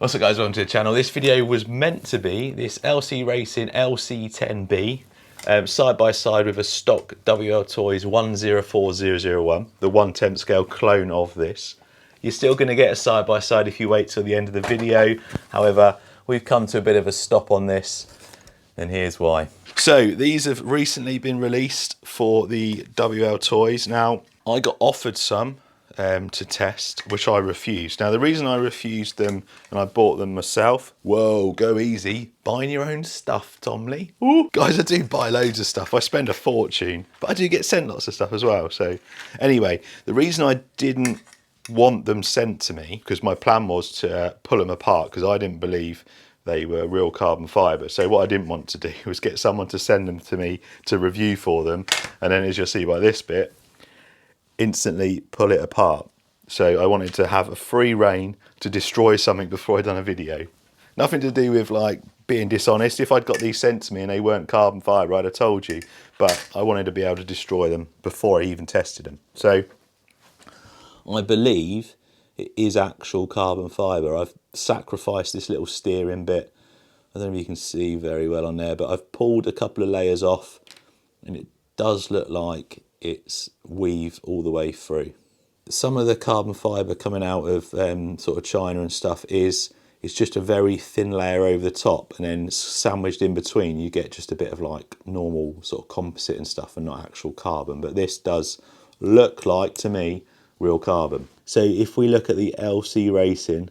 What's up guys, welcome to the channel. This video was meant to be this LC Racing LC10B side by side with a stock WLtoys I, the 1/10 scale clone of this. You're still going to get a side by side if you wait till the end of the video. However, we've come to a bit of a stop on this, and here's why. So these have recently been released for the WLtoys. Now, I got offered some to test, which I refused. Now, the reason I refused them and I bought them myself, whoa, go easy, buying your own stuff, Tomley. Ooh. Guys, I do buy loads of stuff. I spend a fortune, but I do get sent lots of stuff as well. So anyway, the reason I didn't want them sent to me, because my plan was to pull them apart, because I didn't believe they were real carbon fibre. So what I didn't want to do was get someone to send them to me to review for them, and then as you'll see by this bit, instantly pull it apart. So I wanted to have a free reign to destroy something before I'd done a video. Nothing to do with like being dishonest. If I'd got these sent to me and they weren't carbon fibre, I'd have told you, but I wanted to be able to destroy them before I even tested them. So I believe it is actual carbon fibre. I've sacrificed this little steering bit. I don't know if you can see very well on there, but I've pulled a couple of layers off and it does look like it's weave all the way through. Some of the carbon fibre coming out of sort of China and stuff is just a very thin layer over the top, and then sandwiched in between you get just a bit of like normal sort of composite and stuff and not actual carbon. But this does look like, to me, real carbon. So if we look at the LC Racing,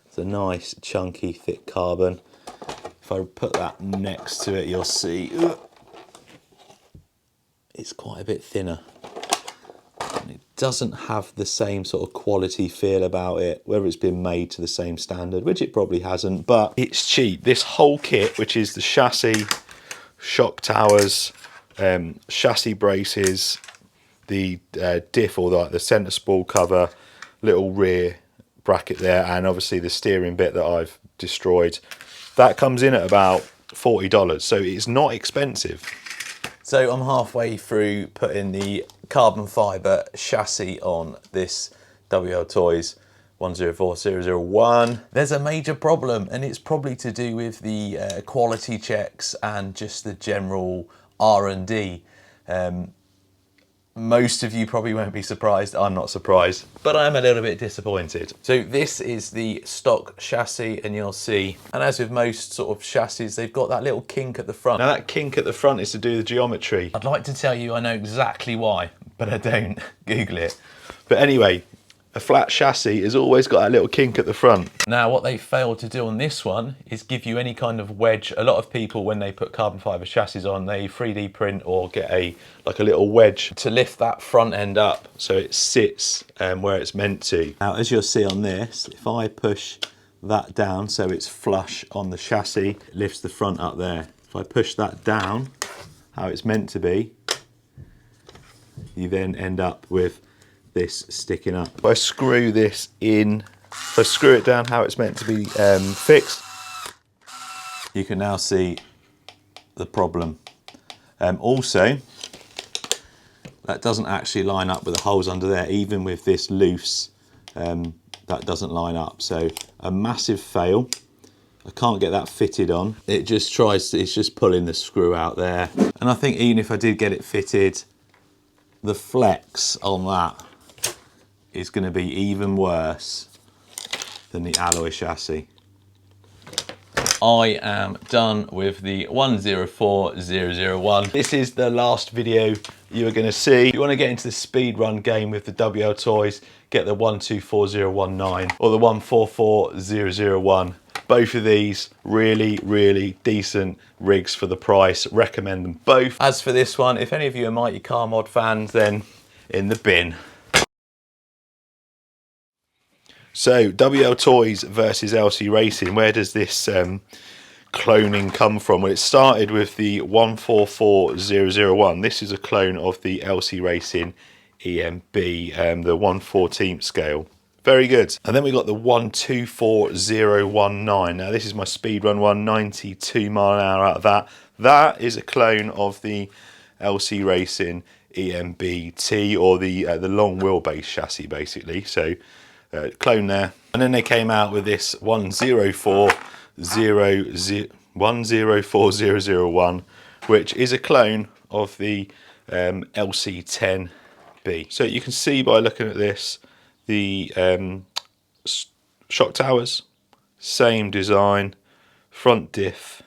it's a nice chunky thick carbon. If I put that next to it, you'll see it's quite a bit thinner. And it doesn't have the same sort of quality feel about it, whether it's been made to the same standard, which it probably hasn't, but it's cheap. This whole kit, which is the chassis, shock towers, chassis braces, the diff or the centre spool cover, little rear bracket there, and obviously the steering bit that I've destroyed, that comes in at about $40, so it's not expensive. So I'm halfway through putting the carbon fibre chassis on this WLtoys I. There's a major problem, and it's probably to do with the quality checks and just the general R&D. Most of you probably won't be surprised. I'm not surprised, but I'm a little bit disappointed. So this is the stock chassis, and you'll see, and as with most sort of chassis, they've got that little kink at the front. Now that kink at the front is to do with the geometry. I'd like to tell you I know exactly why, but I don't. Google it. But anyway, a flat chassis has always got that little kink at the front. Now what they failed to do on this one is give you any kind of wedge. A lot of people, when they put carbon fibre chassis on, they 3D print or get like a little wedge to lift that front end up so it sits where it's meant to. Now as you'll see on this, if I push that down so it's flush on the chassis, it lifts the front up there. If I push that down how it's meant to be, you then end up with this sticking up. If I screw this in, if I screw it down how it's meant to be fixed, you can now see the problem. Also, that doesn't actually line up with the holes under there. Even with this loose, that doesn't line up. So a massive fail. I can't get that fitted on. It just tries to, it's just pulling the screw out there. And I think even if I did get it fitted, the flex on that is going to be even worse than the alloy chassis. I am done with the 104001. This is the last video you are going to see. If you want to get into the speed run game with the WLtoys, get the 124019 or the 144001. Both of these really, really decent rigs for the price. Recommend them both. As for this one, if any of you are Mighty Car Mod fans, then in the bin. So WLtoys versus LC Racing, where does this cloning come from? Well, it started with the 144001. This is a clone of the LC Racing EMB, the 1/14 scale. Very good. And then we got the 124019. Now this is my speedrun one, 92 mile an hour out of that. That is a clone of the LC Racing EMB-T, or the long wheelbase chassis basically. So clone there. And then they came out with this 104001, which is a clone of the LC10B. So you can see by looking at this, the shock towers, same design, front diff,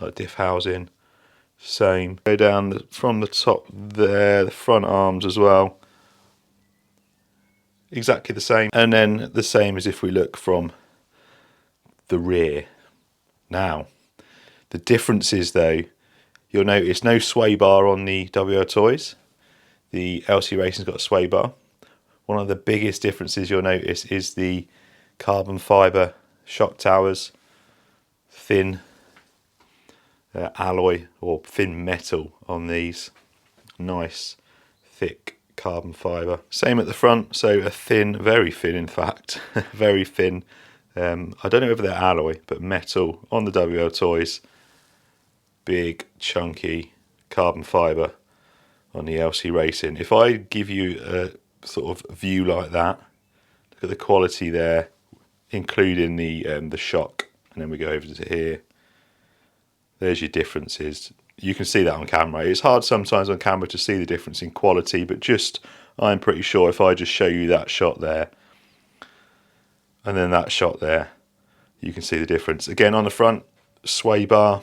like diff housing, same. Go down from the top there, the front arms as well, exactly the same. And then the same as if we look from the rear. Now, the differences though, you'll notice no sway bar on the WLtoys. The LC Racing's got a sway bar. One of the biggest differences you'll notice is the carbon fibre shock towers, thin alloy or thin metal on these, nice thick carbon fibre. Same at the front, so a thin, very thin in fact, very thin, I don't know if they're alloy, but metal on the WLtoys, big chunky carbon fibre on the LC Racing. If I give you a sort of view like that, look at the quality there, including the shock, and then we go over to here. There's your differences. You can see that on camera. It's hard sometimes on camera to see the difference in quality, but just I'm pretty sure if I just show you that shot there and then that shot there, you can see the difference. Again, on the front, sway bar,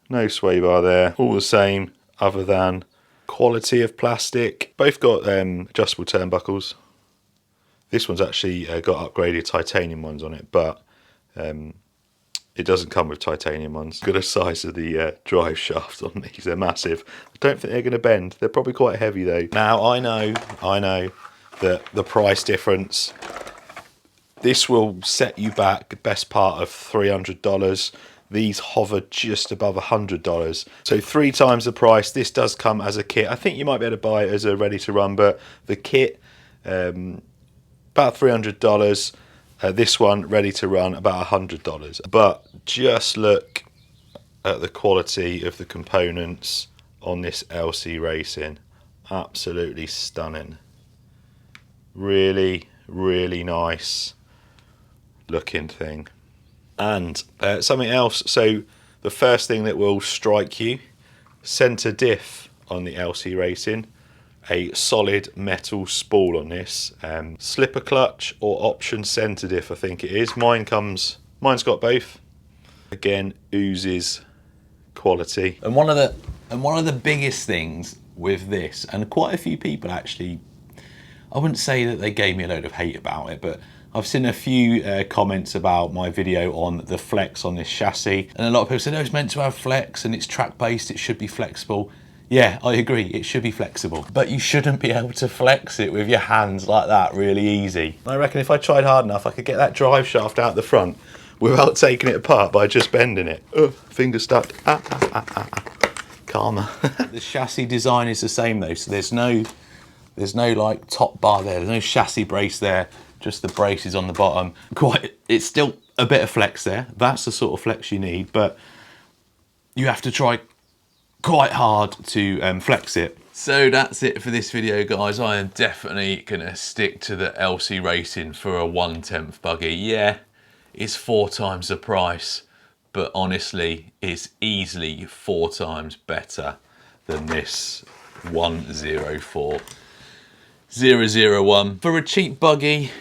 no sway bar there, all the same other than quality of plastic. Both got adjustable turnbuckles. This one's actually got upgraded titanium ones on it, but it doesn't come with titanium ones. Look at the size of the drive shaft on these, they're massive. I don't think they're going to bend. They're probably quite heavy though. Now I know that the price difference, this will set you back the best part of $300. These hover just above $100. So 3 times the price. This does come as a kit. I think you might be able to buy it as a ready to run, but the kit, about $300. This one ready to run about $100. But just look at the quality of the components on this LC Racing. Absolutely stunning. Really, really nice looking thing. And something else, so the first thing that will strike you, centre diff on the LC Racing, a solid metal spool on this, slipper clutch or option centre diff I think it is. Mine's got both. Again, oozes quality. And one of the biggest things with this, and quite a few people actually, I wouldn't say that they gave me a load of hate about it, but I've seen a few comments about my video on the flex on this chassis, and a lot of people said, oh, it's meant to have flex and it's track based, it should be flexible. Yeah, I agree, it should be flexible, but you shouldn't be able to flex it with your hands like that really easy. I reckon if I tried hard enough, I could get that drive shaft out the front without taking it apart by just bending it. Finger stuck. Karma. The chassis design is the same though, so there's no like top bar there, there's no chassis brace there. Just the braces on the bottom. It's still a bit of flex there. That's the sort of flex you need, but you have to try quite hard to flex it. So that's it for this video, guys. I am definitely gonna stick to the LC Racing for a 1/10 buggy. Yeah, it's 4 times the price, but honestly, it's easily 4 times better than this 104001. For a cheap buggy,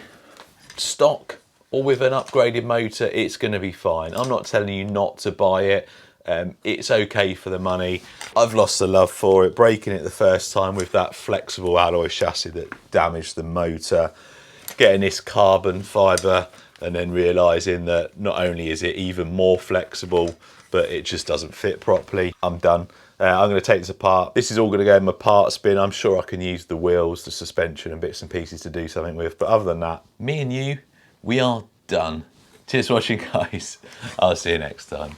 stock or with an upgraded motor, it's going to be fine. I'm not telling you not to buy it. It's okay for the money. I've lost the love for it, breaking it the first time with that flexible alloy chassis that damaged the motor, getting this carbon fibre and then realising that not only is it even more flexible, but it just doesn't fit properly. I'm done. I'm going to take this apart. This is all going to go in my parts bin. I'm sure I can use the wheels, the suspension and bits and pieces to do something with. But other than that, me and you, we are done. Cheers for watching, guys. I'll see you next time.